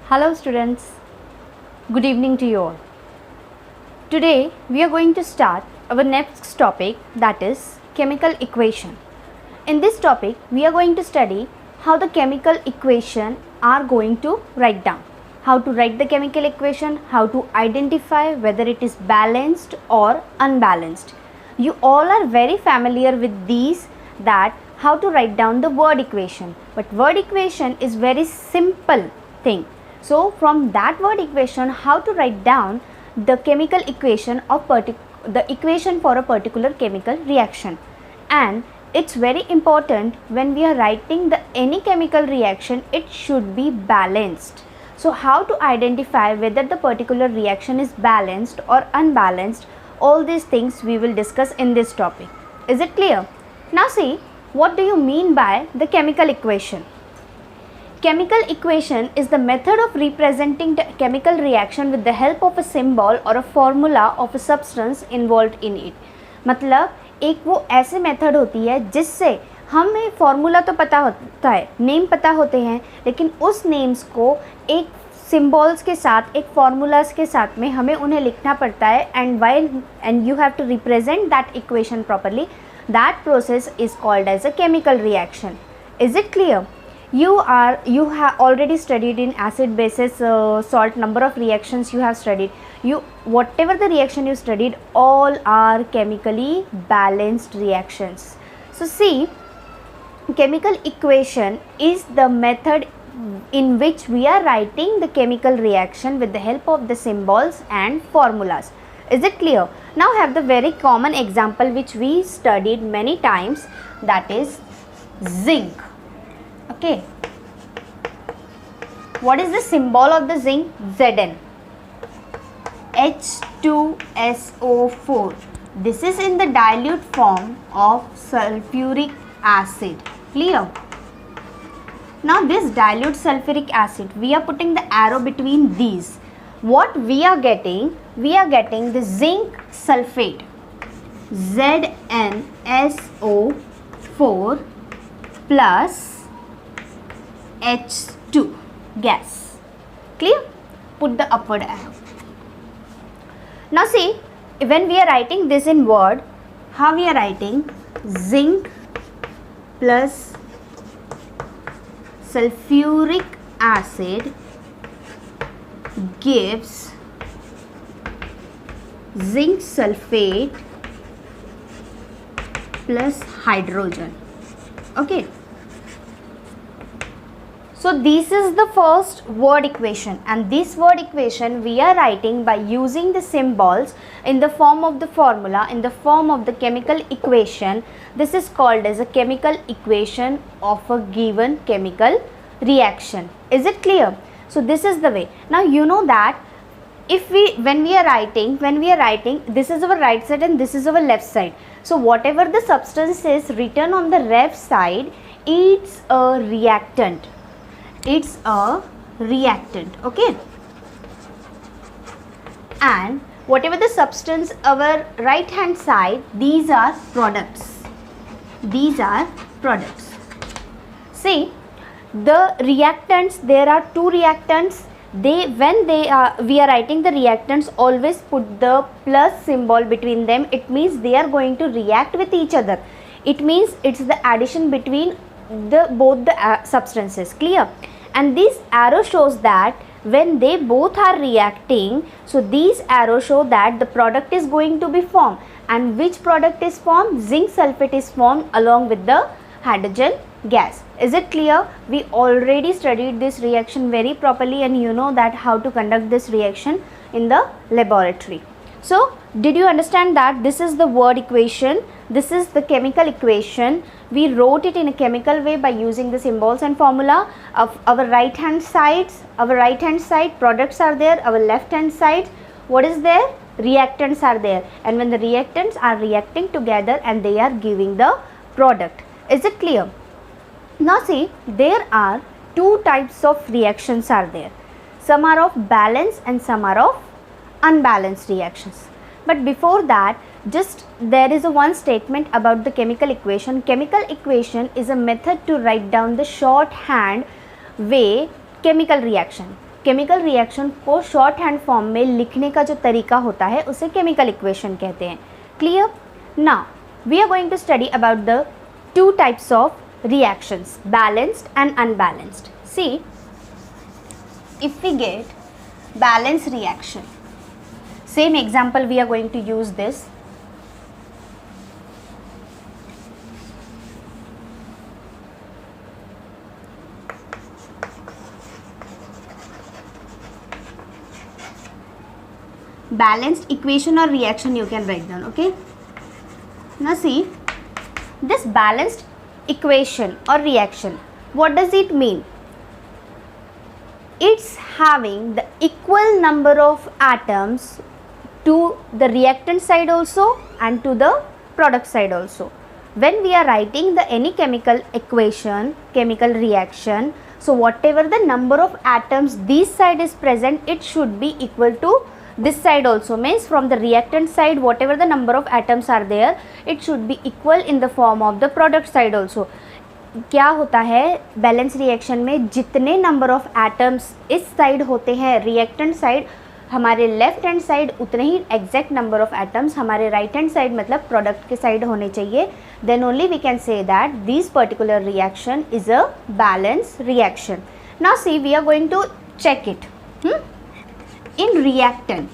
Hello students, good evening to you all. Today we are going to start our next topic, that is chemical equation. In this topic we are going to study how the chemical equation are going to write down. How to write the chemical equation, how to identify whether it is balanced or unbalanced. You all are very familiar with these, that how to write down the word equation. But word equation is very simple thing. So from that word equation, how to write down the chemical equation of the equation for a particular chemical reaction. And it's very important when we are writing any chemical reaction, it should be balanced. So how to identify whether the particular reaction is balanced or unbalanced, all these things we will discuss in this topic. Is it clear? Now see, what do you mean by the chemical equation? Chemical equation is the method of representing the chemical reaction with the help of a symbol or a formula of a substance involved in it. मतलब एक वो ऐसे method होती है जिससे हमें formula तो पता होता है, नेम पता होते हैं, लेकिन उस नेम्स को एक सिम्बॉल्स के साथ, एक फार्मूलाज के साथ में हमें उन्हें लिखना पड़ता है. And you have to represent that equation properly. That process is called as a chemical reaction. Is it clear? You have already studied in acid, bases, salt, number of reactions you have studied. Whatever the reaction you studied, all are chemically balanced reactions. So see, chemical equation is the method in which we are writing the chemical reaction with the help of the symbols and formulas. Is it clear? Now have the very common example which we studied many times, that is zinc. Okay, what is the symbol of the zinc? Zn. H2SO4. This is in the dilute form of sulfuric acid. Clear? Now this dilute sulfuric acid, we are putting the arrow between these. What we are getting? We are getting the zinc sulfate, ZnSO4 plus H2 gas. Clear? Put the upward arrow. Now see, when we are writing this in word, how we are writing? Zinc plus sulfuric acid gives zinc sulfate plus hydrogen. Okay. So this is the first word equation, and this word equation we are writing by using the symbols in the form of the formula, in the form of the chemical equation. This is called as a chemical equation of a given chemical reaction. Is it clear? So this is the way. Now you know that when we are writing, this is our right side and this is our left side. So whatever the substance is written on the left side, it's a reactant. It's a reactant. Okay, and whatever the substance our right hand side, these are products. These are products. See, the reactants, there are two reactants. We are writing the reactants, always put the plus symbol between them. It means they are going to react with each other. It means it's the addition between both the substances. Clear? And this arrow shows that when they both are reacting, so these arrows show that the product is going to be formed. And which product is formed? Zinc sulfate is formed along with the hydrogen gas. Is it clear? We already studied this reaction very properly, and you know that how to conduct this reaction in the laboratory. So did you understand that this is the word equation? This is the chemical equation. We wrote it in a chemical way by using the symbols and formula of our right hand sides. Our right hand side products are there. Our left hand side, what is there? Reactants are there. And when the reactants are reacting together and they are giving the product. Is it clear? Now see, there are two types of reactions are there. Some are of balanced and some are of unbalanced reactions. But before that, just there is a one statement about the chemical equation. Chemical equation is a method to write down the shorthand way chemical reaction. Chemical reaction को short hand form में लिखने का जो तरीका होता है उसे chemical equation कहते हैं. Clear? Now we are going to study about the two types of reactions, balanced and unbalanced. See, if we get balanced reaction, same example we are going to use this. Balanced equation or reaction you can write down, okay? Now see, this balanced equation or reaction, what does it mean? It's having the equal number of atoms to the reactant side also and to the product side also. When we are writing the any chemical equation, chemical reaction, so whatever the number of atoms this side is present, it should be equal to this side also. Means from the reactant side whatever the number of atoms are there, it should be equal in the form of the product side also. क्या होता है balance reaction में, जितने number of atoms इस side होते हैं reactant side, हमारे left hand side उतने ही एग्जैक्ट नंबर ऑफ एटम्स हमारे राइट हैंड साइड मतलब प्रोडक्ट के साइड होने चाहिए. Then only we can say that this particular reaction is a balance reaction. Now see, we are going to check it. In reactant,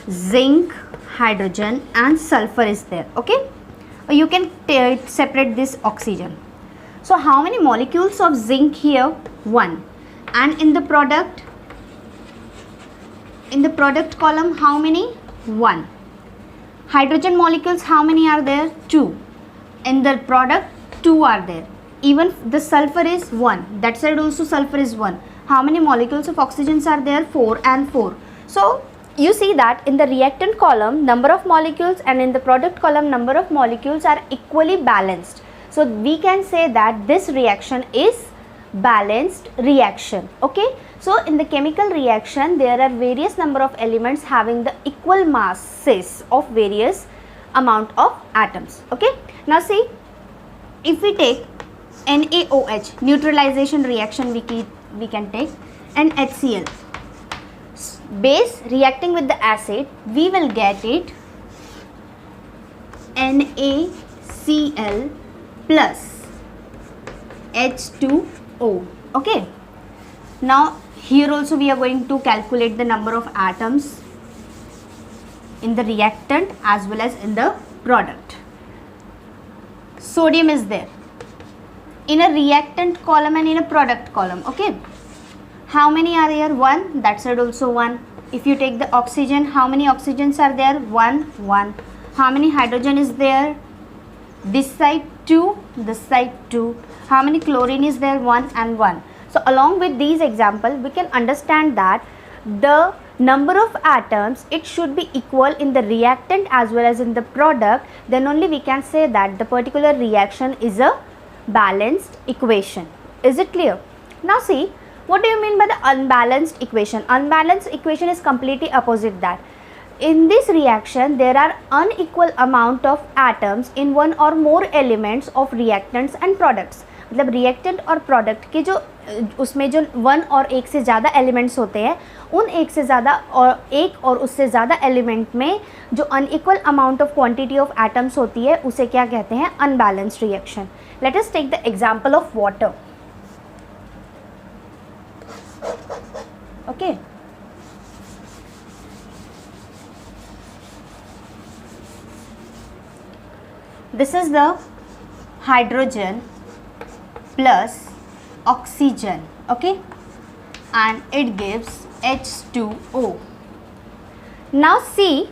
zinc, hydrogen and sulfur is there, okay? You can separate this oxygen. So how many molecules of zinc here? 1. And in the product column, how many? 1. Hydrogen molecules, how many are there? 2. In the product, 2 are there. Even the sulfur is 1, that side also sulfur is 1. How many molecules of oxygens are there? 4 and 4. So you see that in the reactant column number of molecules and in the product column number of molecules are equally balanced. So we can say that this reaction is balanced reaction, okay? So in the chemical reaction there are various number of elements having the equal masses of various amount of atoms, okay? Now see, if we take NaOH, neutralization reaction we can take, and HCl, base reacting with the acid, we will get it NaCl plus H2O, okay? Now here also we are going to calculate the number of atoms in the reactant as well as in the product. Sodium is there in a reactant column and in a product column, okay? How many are there? 1, that side also 1. If you take the oxygen, how many oxygens are there? 1, 1. How many hydrogen is there? This side 2, this side 2. How many chlorine is there? 1 and 1. So along with these examples, we can understand that the number of atoms, it should be equal in the reactant as well as in the product. Then only we can say that the particular reaction is a balanced equation. Is it clear? Now see, what do you mean by the unbalanced equation? Unbalanced equation is completely opposite that. In this reaction there are unequal amount of atoms in one or more elements of reactants and products. मतलब reactant और product के जो उसमें जो 1 और 1 से ज़्यादा elements होते हैं, उन एक से ज़्यादा और एक और उससे ज़्यादा एलिमेंट में जो unequal amount of quantity of atoms होती है उसे क्या कहते हैं? Unbalanced reaction. Let us take the example of water. Okay, this is the hydrogen plus oxygen, okay, and it gives H2O. Now see,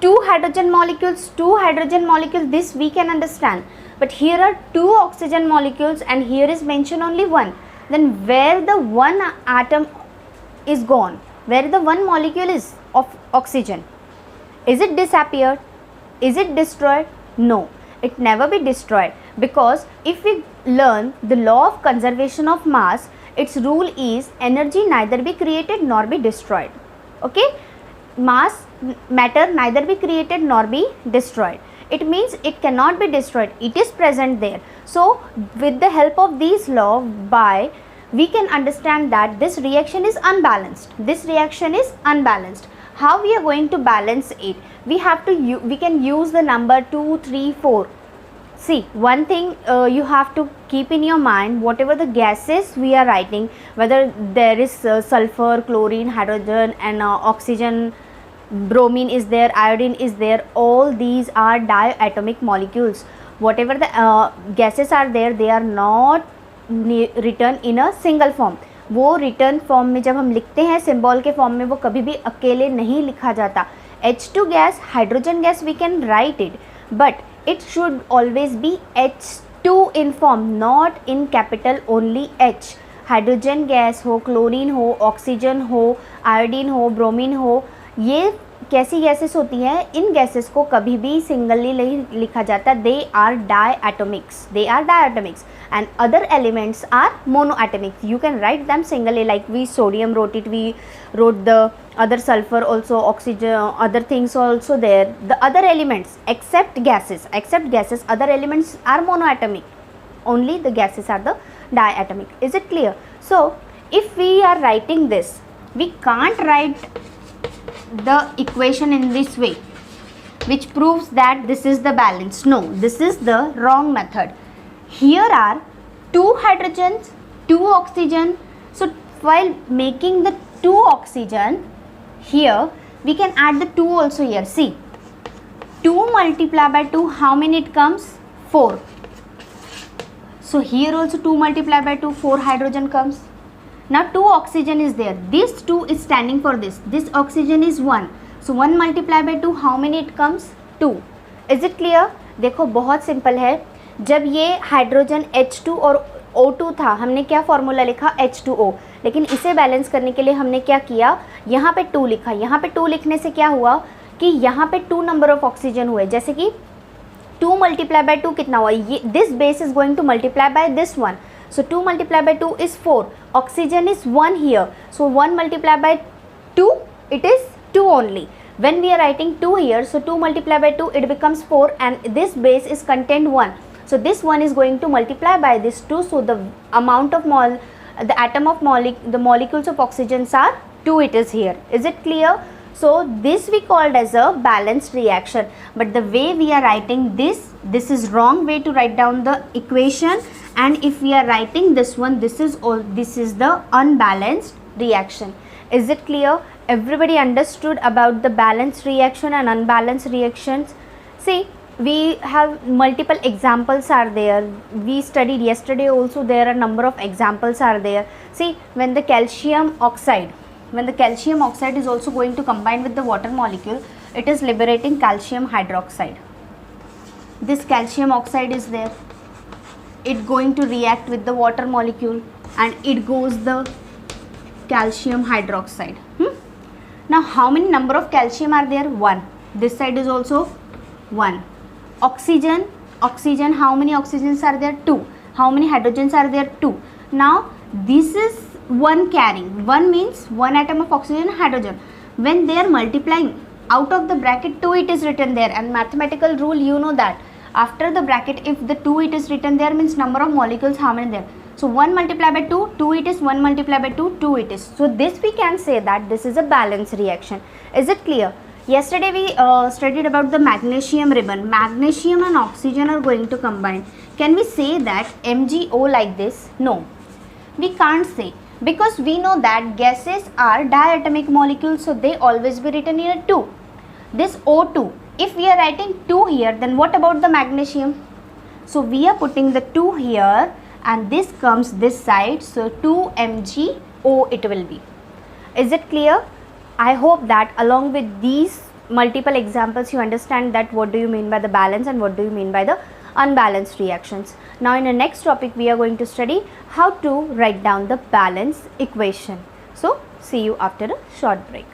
two hydrogen molecules, this we can understand, but here are 2 oxygen molecules and here is mentioned only 1. Then where the one atom is gone, where the one molecule is of oxygen, is it disappeared? Is it destroyed? No, it never be destroyed, because if we learn the law of conservation of mass, its rule is energy neither be created nor be destroyed, okay? Mass, matter neither be created nor be destroyed. It means it cannot be destroyed, it is present there. So with the help of these law, we can understand that this reaction is unbalanced. This reaction is unbalanced. How we are going to balance it? We can use the number 2, 3, 4. See, one thing you have to keep in your mind, whatever the gases we are writing, whether there is sulfur, chlorine, hydrogen and oxygen, bromine is there, iodine is there, all these are diatomic molecules. Whatever the gases are there, they are not written in a single form. वो return form में जब हम लिखते हैं symbol के form में, वो कभी भी अकेले नहीं लिखा जाता. H2 gas, hydrogen gas, we can write it, but it should always be H2 in form, not in capital only H. Hydrogen gas हो, क्लोरीन हो, ऑक्सीजन हो, आयोडीन हो, ब्रोमीन हो, ये कैसी गैसेस होती हैं? इन गैसेस को कभी भी सिंगली नहीं लिखा जाता. दे आर डायatomics, they are diatomics, and other elements are monoatomic. You can write them singly, like we sodium wrote it, we wrote the other sulfur also, oxygen, other things also there. The other elements except gases, other elements are monoatomic, only the gases are the diatomic. Is it clear? So if we are writing this, we can't write the equation in this way, which proves that this is the balance. No, this is the wrong method. Here are 2 hydrogens, 2 oxygen. So while making the 2 oxygen, here we can add the 2 also here. See, 2 multiplied by 2, how many it comes? 4. So here also 2 multiplied by 2, 4 hydrogen comes. Now 2 oxygen is there. This 2 is standing for this. This oxygen is 1. So 1 multiplied by 2, how many it comes? 2. Is it clear? देखो बहुत simple है. जब ये hydrogen H2 और O2 था, हमने क्या formula लिखा? H2O. लेकिन इसे बैलेंस करने के लिए हमने क्या किया? यहाँ पे 2 लिखा. यहाँ पे 2 लिखने से क्या हुआ कि यहाँ पे 2 नंबर ऑफ ऑक्सीजन हुए. जैसे कि 2 मल्टीप्लाई बाय 2 कितना हुआ? ये this base is going to multiply by this one. So 2 multiplied by 2 is 4. Oxygen is 1 here. So 1 multiplied by 2, it is 2 only. When we are writing 2 here, so 2 multiplied by 2, it becomes 4, and this base is contained 1. So this 1 is going to multiply by this 2. So the amount of the molecules of oxygens are 2, it is here. Is it clear? So this we called as a balanced reaction. But the way we are writing this is wrong way to write down the equation. And if we are writing this one, this is the unbalanced reaction. Is it clear? Everybody understood about the balanced reaction and unbalanced reactions? See, we have multiple examples are there. We studied yesterday also, there are number of examples are there. See, when the calcium oxide is also going to combine with the water molecule, it is liberating calcium hydroxide. This calcium oxide is there. It going to react with the water molecule and it goes the calcium hydroxide. Now how many number of calcium are there? 1. This side is also 1. Oxygen, how many oxygens are there? 2. How many hydrogens are there? 2. Now this is 1 carrying. 1 means 1 atom of oxygen and hydrogen. When they are multiplying, out of the bracket 2 it is written there, and mathematical rule you know that after the bracket if the 2 it is written there means number of molecules how many there. So 1 multiplied by 2, 2 it is, 1 multiplied by 2, 2 it is. So this we can say that this is a balanced reaction. Is it clear? Yesterday we studied about the magnesium ribbon. Magnesium and oxygen are going to combine. Can we say that MgO like this? No, we can't say, because we know that gases are diatomic molecules, so they always be written in a 2. This O2, if we are writing 2 here, then what about the magnesium? So we are putting the 2 here and this comes this side, so 2MgO it will be. Is it clear? I hope that along with these multiple examples you understand that what do you mean by the balance and what do you mean by the unbalanced reactions. Now in the next topic we are going to study how to write down the balance equation. So see you after a short break.